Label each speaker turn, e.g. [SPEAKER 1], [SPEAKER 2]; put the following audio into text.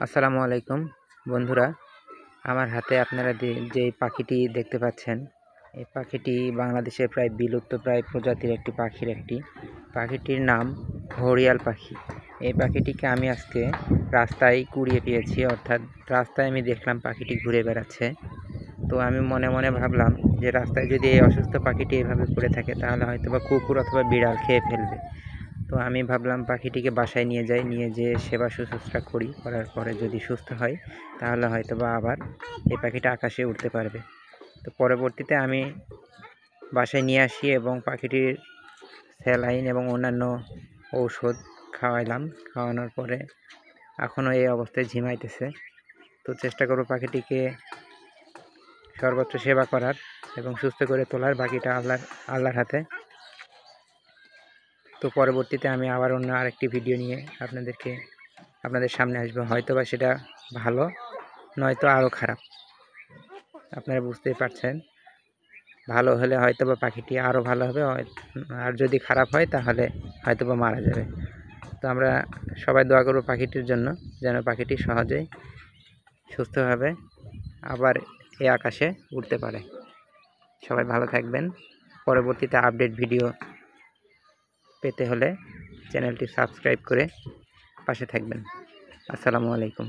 [SPEAKER 1] আসসালামু আলাইকুম বন্ধুরা, আমার হাতে আপনারা যে পাখিটি দেখতে পাচ্ছেন, এই পাখিটি বাংলাদেশের প্রায় বিলুপ্ত প্রজাতির একটি পাখিটির নাম ঘড়িয়াল পাখি। এই পাখিটিকে আমি আজকে রাস্তায় কুড়িয়ে পেয়েছি, অর্থাৎ রাস্তায় আমি দেখলাম পাখিটি ঘুরে বেড়াচ্ছে। তো আমি মনে মনে ভাবলাম যে রাস্তায় যদি এই অসুস্থ পাখিটি এভাবে পড়ে থাকে তাহলে হয়তো বা কুকুর অথবা বিড়াল খেয়ে ফেলবে। তো আমি ভাবলাম পাখিটিকে বাসায় নিয়ে যাই, নিয়ে যেয়ে সেবা শুশ্রূষা করার পরে যদি সুস্থ হয় তাহলে হয়তো বা আবার এই পাখিটা আকাশে উঠতে পারবে। তো পরবর্তীতে আমি বাসায় নিয়ে আসি এবং পাখিটির স্যালাইন এবং অন্যান্য ঔষধ খাওয়ানোর পরে এখনও এই অবস্থায় ঝিমাইতেছে। তো চেষ্টা করব পাখিটিকে সর্বোচ্চ সেবা করার এবং সুস্থ করে তোলার। বাকিটা আল্লাহর হাতে। তো পরবর্তীতে আমি আবার অন্য আরেকটি ভিডিও নিয়ে আপনাদের সামনে আসবো। হয়তো বা সেটা ভালো, নয়তো আরও খারাপ। আপনারা বুঝতেই পারছেন, ভালো হলে হয়তো বা পাখিটি আরও ভালো হবে, আর যদি খারাপ হয় তাহলে হয়তো বা মারা যাবে। তো আমরা সবাই দোয়া করব পাখিটির জন্য, যেন পাখিটি সহজেই সুস্থভাবে আবার এই আকাশে উঠতে পারে। সবাই ভালো থাকবেন। পরবর্তীতে আপডেট ভিডিও পেতে হলে চ্যানেলটি সাবস্ক্রাইব করে পাশে থাকবেন। আসসালামু আলাইকুম।